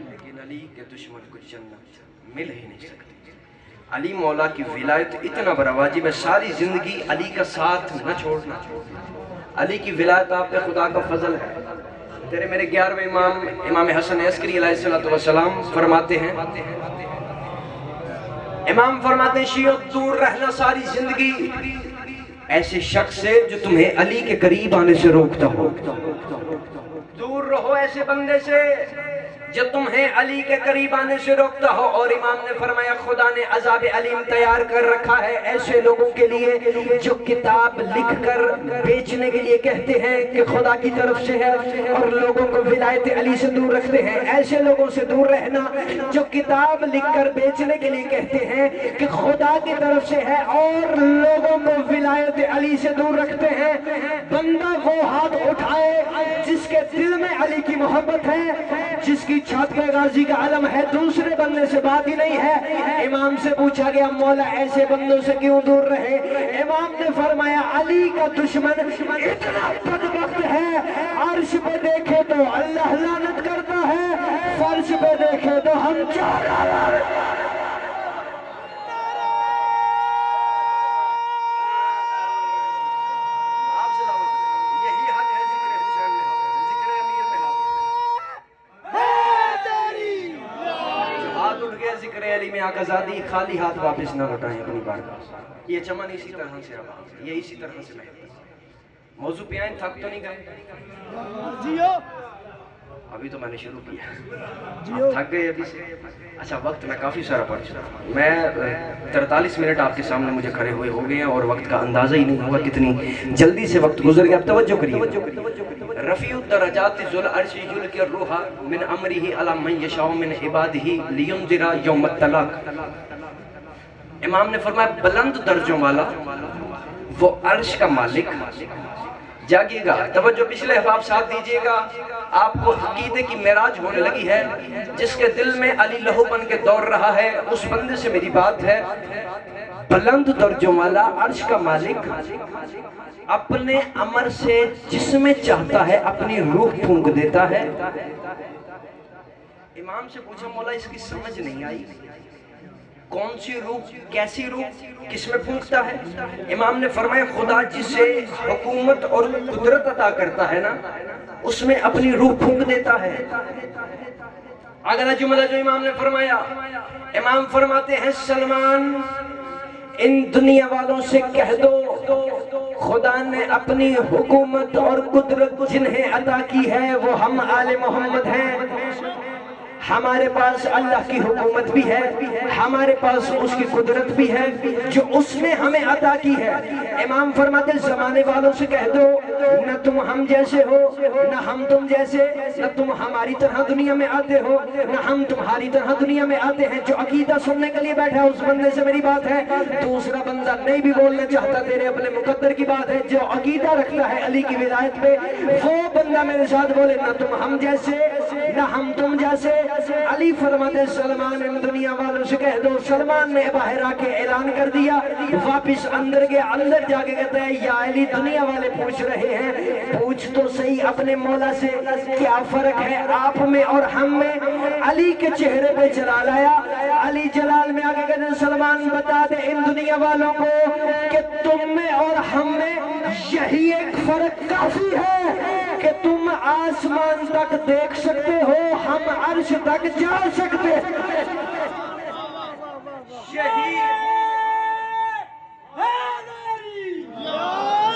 A: لیکن علی کے دشمن کو جنت مل ہی نہیں سکتی۔ علی مولا کی ولایت اتنا بڑا واجب ہے، ساری زندگی علی کا ساتھ نہ چھوڑنا۔ علی کی ولایت آپ پہ خدا کا فضل ہے۔ تیرے میرے 11ویں امام، امام حسن عسکری علیہ السلام فرماتے ہیں، امام فرماتے ہیں شیعہ دور رہنا ساری زندگی ایسے شخص سے جو تمہیں علی کے قریب آنے سے روکتا ہو، دور رہو ایسے بندے سے جو تمہیں علی کے قریب آنے سے روکتا ہو۔ اور امام نے فرمایا خدا نے عذاب علیم تیار کر رکھا ہے ایسے لوگوں کے لیے جو کتاب لکھ کر بیچنے کے لیے کہتے ہیں کہ خدا کی طرف سے ہے اور لوگوں کو ولایت علی سے دور رکھتے ہیں۔ ایسے لوگوں سے دور رہنا جو کتاب لکھ کر بیچنے کے لیے کہتے ہیں کہ خدا کی طرف سے ہے اور لوگوں کو ولایت علی سے دور رکھتے ہیں۔ بندہ وہ ہاتھ اٹھائے جس کے دل میں علی کی محبت ہے، جس کی چھت پہ غازی کا علم ہے، دوسرے بندے سے بات ہی نہیں ہے۔ امام سے پوچھا گیا مولا ایسے بندوں سے کیوں دور رہے؟ امام نے فرمایا علی کا دشمن اتنا بدبخت ہے، عرش پہ دیکھے تو اللہ لعنت کرتا ہے، فرش پہ دیکھے تو ہم چار آزادی خالی ہاتھ واپس نہ لوٹائیں اپنی بارگاہ۔ یہ چمن اسی طرح سے آواز، یہ اسی طرح سے محبت۔ موضوع پہ آئیں، تھک تو نہیں گئے؟ ابھی تو میں نے شروع کیا، تھک گئے ابھی سے؟ اچھا وقت میں کافی سارا پڑھ چکا ہوں، میں 43 منٹ آپ کے سامنے مجھے کھڑے ہوئے ہو گئے ہیں اور وقت کا اندازہ ہی نہیں ہوا کتنی جلدی سے وقت گزر گیا۔ اب توجہ کریے، رفیع الدرجات ذو العرش یلقی الروح من امرہ علی من یشاء من عبادہ لینذر یوم التلاق۔ امام نے فرمایا بلند درجوں والا وہ عرش کا مالک جاگے گا۔ توجہ پچھلے احباب ساتھ دیجئے گا، آپ کو عقیدے کی معراج ہونے لگی ہے۔ جس کے دل میں علی لہو بن کے دوڑ رہا ہے اس بندے سے میری بات ہے، بلند درجوں والا عرش کا مالک اپنے امر سے جس میں چاہتا ہے اپنی روح پھونک دیتا ہے۔ امام سے پوچھا مولا اس کی سمجھ نہیں آئی، کون سی روح، کیسی روح، کس میں پھونکتا ہے؟ امام نے فرمایا خدا جسے حکومت اور قدرت عطا کرتا ہے نا اس میں اپنی روح پھونک دیتا ہے۔ اگلا جملہ جو امام نے فرمایا، امام فرماتے ہیں سلمان ان دنیا والوں سے کہہ دو خدا نے اپنی حکومت اور قدرت جنہیں عطا کی ہے وہ ہم آل محمد ہیں۔ ہمارے پاس اللہ کی حکومت بھی ہے، ہمارے پاس اس کی قدرت بھی ہے جو اس نے ہمیں عطا کی ہے۔ امام فرماتے زمانے والوں سے کہہ دو نہ تم ہم جیسے ہو نہ ہم تم جیسے، نہ تم ہماری طرح دنیا میں آتے ہو نہ ہم تمہاری طرح دنیا میں آتے ہیں۔ جو عقیدہ سننے کے لیے بیٹھا اس بندے سے میری بات ہے، دوسرا بندہ نہیں بھی بولنا چاہتا، تیرے اپنے مقدر کی بات ہے۔ جو عقیدہ رکھتا ہے علی کی ولایت پہ وہ بندہ میرے ساتھ بولے نہ تم ہم جیسے نہ ہم تم جیسے۔ علی فرماتے سلمان ان دنیا والوں سے کہہ دو، سلمان نے باہر آ کے اعلان کر دیا، واپس اندر گیا، اندر جا کے کہتا ہے یا علی دنیا والے پوچھ رہے ہیں، پوچھ تو صحیح اپنے مولا سے کیا فرق ہے آپ میں اور ہم میں۔ علی کے چہرے پہ جلال آیا، علی جلال میں آگے کہتے ہیں سلمان بتا دے ان دنیا والوں کو کہ تم میں اور ہم میں یہی ایک فرق کافی ہے کہ تم آسمان تک دیکھ سکتے ہو، ہم عرش تک جا سکتے ہیں۔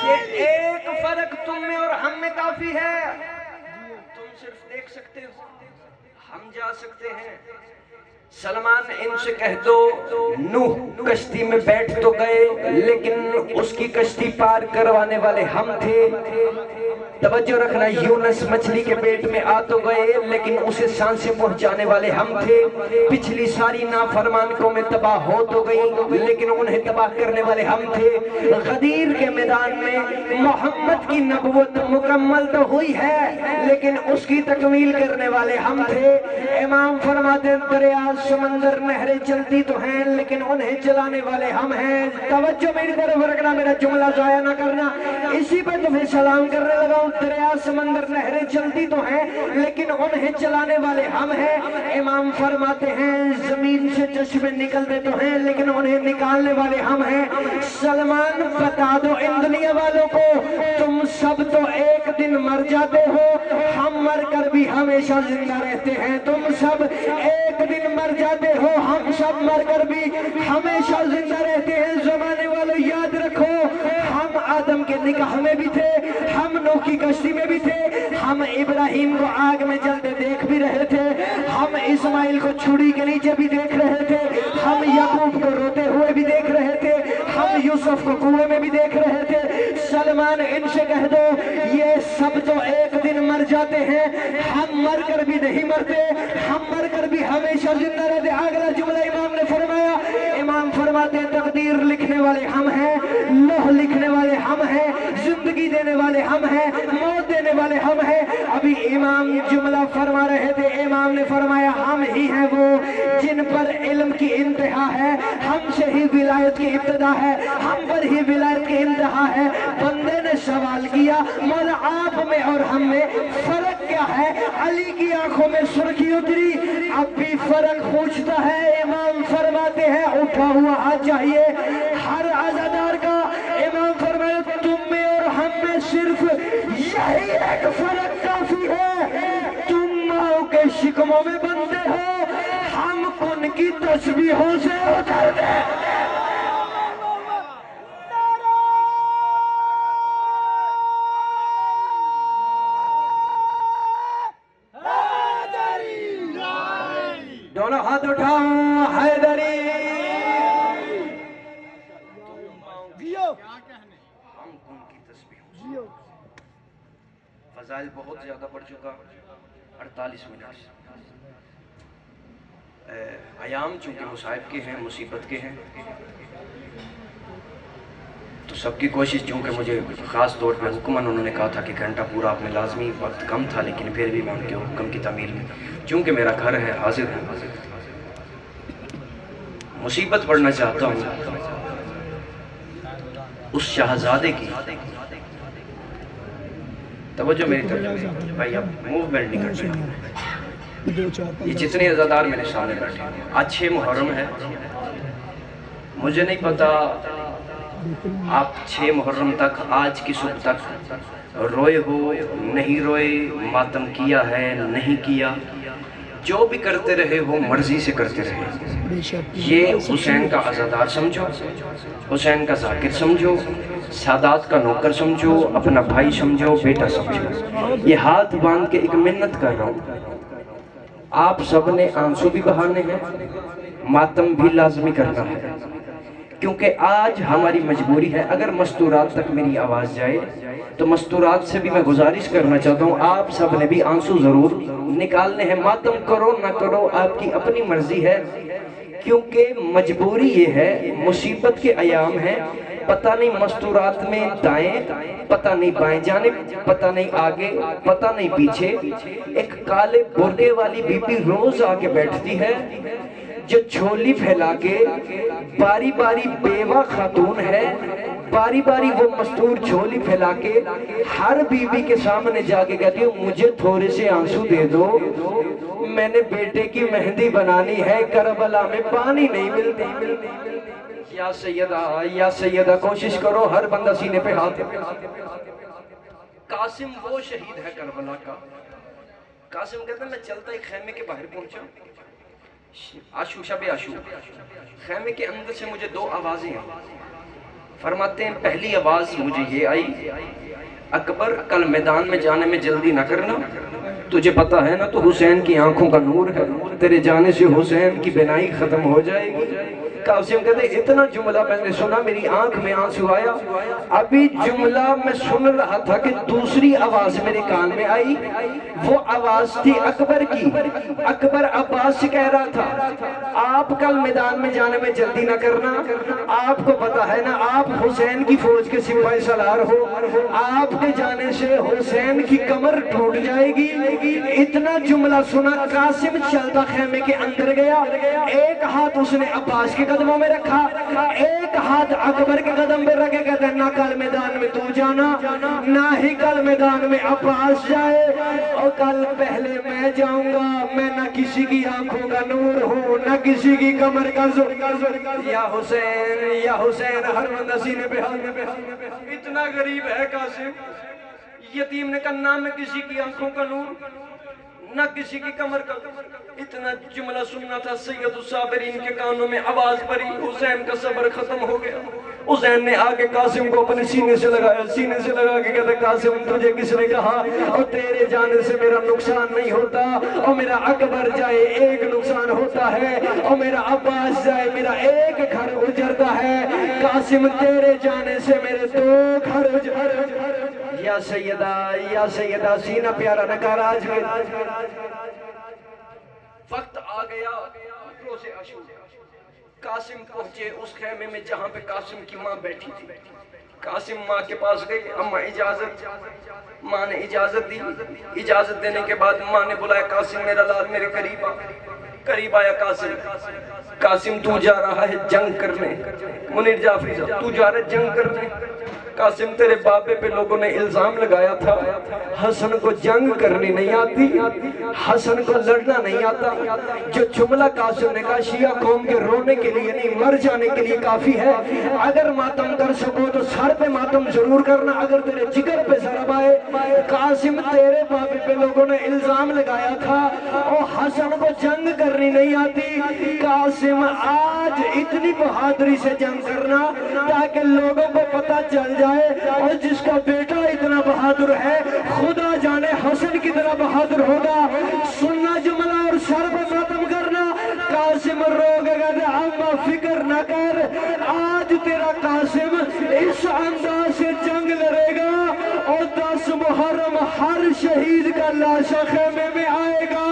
A: یہ ایک فرق تم میں اور ہم میں کافی ہے، تم صرف دیکھ سکتے ہو، ہم جا سکتے ہیں۔ سلمان ان سے کہہ دو نوح کشتی میں بیٹھ تو گئے لیکن اس کی کشتی پار کروانے والے ہم تھے۔ توجہ رکھنا، یونس مچھلی کے پیٹ میں آ تو گئے لیکن اسے سانسیں پہنچانے والے ہم تھے۔ پچھلی ساری نافرمان قومیں تباہ ہو تو گئی لیکن انہیں تباہ کرنے والے ہم تھے۔ غدیر کے میدان میں محمد کی نبوت مکمل تو ہوئی ہے لیکن اس کی تکمیل کرنے والے ہم تھے۔ امام فرماتے ہیں دریا سمندر نہریں چلتی تو ہیں لیکن انہیں چلانے والے ہم ہیں۔ توجہ میری طرف رکھنا، میرا جملہ ضائع نہ کرنا، اسی پہ تمہیں سلام کرنے لگا ہوں۔ دریا سمندر نہریں چلتی تو ہیں لیکن انہیں چلانے والے ہم ہیں۔ امام فرماتے ہیں زمین سے چشمے نکلتے تو ہیں لیکن انہیں نکالنے والے ہم ہیں۔ سلمان بتا دو ان دنیا والوں کو تم سب تو ایک دن مر جاتے ہو، ہم مر کر بھی ہمیشہ زندہ رہتے ہیں۔ تم سب ایک دن مر جاتے ہو، ہم سب مر کر بھی ہمیشہ زندہ رہتے ہیں۔ زمانے والوں یاد رکھو ہم آدم کے نکاح میں بھی تھے، ہم نوح کی کشتی میں بھی تھے، ہم ابراہیم کو آگ میں جلتے دیکھ بھی رہے تھے، ہم اسماعیل کو چھری کے نیچے بھی دیکھ رہے تھے، ہم یعقوب کو روتے ہوئے بھی دیکھ رہے تھے، ہم یوسف کو کنویں میں بھی دیکھ رہے تھے۔ سلمان ان سے کہہ دو یہ سب تو ایک دن مر جاتے ہیں، ہم مر کر بھی نہیں مرتے، ہم مر کر بھی ہمیشہ زندہ رہتے۔ اگلا جملہ امام نے فرمایا، امام فرماتے ہیں تقدیر لکھنے والے ہم ہیں، لوح لکھنے والے ہم ہیں، زندگی دینے والے ہم ہیں، موت دینے والے ہم ہیں۔ ابھی امام جملہ فرما رہے تھے، امام نے فرمایا ہم ہی ہیں وہ جن پر علم کی انتہا ہے، ہم سے ہی ولایت کی ابتدا ہے، ہم پر ہی ولایت کی انتہا ہے۔ بندے نے سوال کیا مولا آپ میں اور ہم میں فرق کیا ہے؟ علی کی آنکھوں میں سرخی اتری، اب بھی فرق پوچھتا ہے۔ امام فرماتے ہیں اٹھا ہوا ہاتھ چاہیے ہر عزادار کا۔ امام فرمایا تم میں اور ہم میں صرف یہی ایک فرق کافی ہے، تم ماؤں کے شکموں میں بندے ہو، ہم کن کی تسبیحوں سے اترتے ہیں۔ دونوں ہاتھ اٹھاؤ، حیدری ہم کن کی تسبیحوں۔ فضائل بہت زیادہ پڑھ چکا، 48 منٹ۔ ایام چونکہ مصائب کے ہیں، مصیبت کے ہیں، تو سب کی کوشش، چونکہ مجھے خاص طور پہ حکماً انہوں نے کہا تھا کہ گھنٹہ پورا آپ نے لازمی، وقت کم تھا لیکن پھر بھی میں ان کے حکم کی تعمیل میں چونکہ میرا گھر ہے حاضر ہوں۔ مصیبت پڑھنا چاہتا ہوں اس شہزادے کی، توجہ میری طرف بھائی، اب موومنٹ نہیں کرتے۔ یہ جتنے عزادار میرے سامنے بیٹھے ہیں، آج 6 محرم ہے، مجھے نہیں پتا آپ 6 محرم تک آج کی صبح تک روئے ہو نہیں روئے، ماتم کیا ہے نہیں کیا، جو بھی کرتے رہے ہو مرضی سے کرتے رہے۔ یہ حسین کا عزادار سمجھو، حسین کا ذاکر سمجھو، سادات کا نوکر سمجھو، اپنا بھائی سمجھو، بیٹا سمجھو۔ یہ ہاتھ باندھ کے ایک منت کر رہا ہوں، آپ سب نے آنسو بھی بہانے ہیں، ماتم بھی لازمی کرنا ہے، کیونکہ آج ہماری مجبوری ہے، اگر مستورات تک میری آواز جائے تو مستورات سے بھی میں گزارش کرنا چاہتا ہوں، آپ سب نے بھی آنسو ضرور نکالنے ہیں، ماتم کرو نہ کرو آپ کی اپنی مرضی ہے، کیونکہ مجبوری یہ ہے، مصیبت کے ایام ہیں، پتہ نہیں مستورات میں دائیں، پتہ نہیں بائیں جانب، پتہ نہیں آگے، پتہ نہیں پیچھے، ایک کالے برقعے والی بی بی روز آ کے بیٹھتی ہے جو چھولی پھیلا کے، باری باری بیوہ خاتون ہے، باری باری وہ مستور چھولی پھیلا کے ہر بی بی کے سامنے جا کے کہتی ہوں مجھے تھوڑے سے آنسو دے دو، میں نے بیٹے کی مہندی بنانی ہے، کربلا میں پانی نہیں ملتی۔ یا سیدہ کوشش کرو، ہر بندہ سینے پہ ہاتھ۔ قاسم وہ شہید ہے کربلا کا، قاسم کہتا ہے میں چلتا ہی خیمے کے باہر پہنچا، آشو شب آشو، خیمے کے اندر سے مجھے دو آوازیں ہیں، فرماتے ہیں پہلی آواز مجھے یہ آئی، اکبر کل میدان میں جانے میں جلدی نہ کرنا، تجھے پتا ہے نا تو حسین کی آنکھوں کا نور ہے، تیرے جانے سے حسین کی بینائی ختم ہو جائے گی۔ قاسم کہتے ہیں اتنا جملہ میں نے سنا میری آنکھ میں آنسو آیا، ابھی جملہ میں سن رہا تھا کہ دوسری آواز میرے کان میں آئی، وہ آواز تھی اکبر کی، اکبر عباس سے کہہ رہا تھا آپ کل میدان میں جانے میں جلدی نہ کرنا، آپ کو پتا ہے نا آپ حسین کی فوج کے سپاہی سالار ہو، آپ کے جانے سے حسین کی کمر ٹوٹ جائے گی۔ اتنا جملہ سنا قاسم چلتا خیمے کے اندر گیا، ایک ہاتھ اس نے عباس کے قدموں میں رکھا، ایک ہاتھ اکبر کے قدم پہ رکھے، کہتے ہیں نہ کل میدان میں تو جانا، نہ ہی کل میدان میں عباس جائے، اور کل پہلے میں جاؤں گا، میں نہ کسی کی آنکھوں کا نور ہوں، نہ کسی کی کمر کا زور۔ یا حسین یا حسین، ہر بندہ سینے پہ ہاتھ۔ اتنا غریب ہے قاسم، یتیم نے کہا نہ میں کسی کی آنکھوں کا نور نہ کسی کی کمر کا، اتنا جملہ سننا تھا، سید الصابرین کے کانوں میں آواز پڑی، حسین کا صبر ختم ہو گیا۔ حسین نے آگے قاسم کو اپنے سینے سے لگایا، سینے سے لگا کے کہتا قاسم تجھے کس نے کہا اور تیرے جانے سے میرا نقصان نہیں ہوتا، اور میرا اکبر جائے ایک نقصان ہوتا ہے، اور میرا عباس جائے میرا ایک گھر اجڑتا ہے، قاسم تیرے جانے سے میرے دو گھر اجڑ۔ یا سیدہ سینہ پیارا نکار آج کے وقت آ گیا، روزے عاشور، قاسم پہنچے اس خیمے میں جہاں پہ قاسم کی ماں بیٹھی تھی۔ قاسم ماں کے پاس گئی، اماں اجازت، ماں نے اجازت دی، اجازت دینے کے بعد ماں نے بلایا قاسم میرا لال میرے قریب آ، قریب آیا قاسم، قاسم تو جا رہا ہے جنگ کرنے، منیر جعفری صاحب تو جا رہا ہے جنگ کرنے، قاسم تیرے بابے پہ لوگوں نے الزام لگایا تھا حسن کو جنگ کرنی نہیں آتی، حسن کو لڑنا نہیں آتا۔ جو جملہ قاسم نے کہا شیعہ قوم کے رونے کے لیے نہیں مر جانے کے لیے کافی ہے، اگر ماتم کر سکو تو سر پہ ماتم ضرور کرنا، اگر تیرے جگر پہ ضرب آئے۔ قاسم تیرے بابے پہ لوگوں نے الزام لگایا تھا اور حسن کو جنگ کرنی نہیں آتی، قاسم آج اتنی بہادری سے جنگ کرنا تاکہ لوگوں کو پتہ چل جائے، اور جس کا بیٹا اتنا بہادر ہے خدا جانے حسن کی طرح بہادر ہوگا۔ سننا جملہ اور سر پہ ماتم کرنا۔ قاسم رو گیا کہ اما فکر نہ کر، آج تیرا قاسم اس انداز سے جنگ لڑے گا اور 10 محرم ہر شہید کا لاشا خیمے میں آئے گا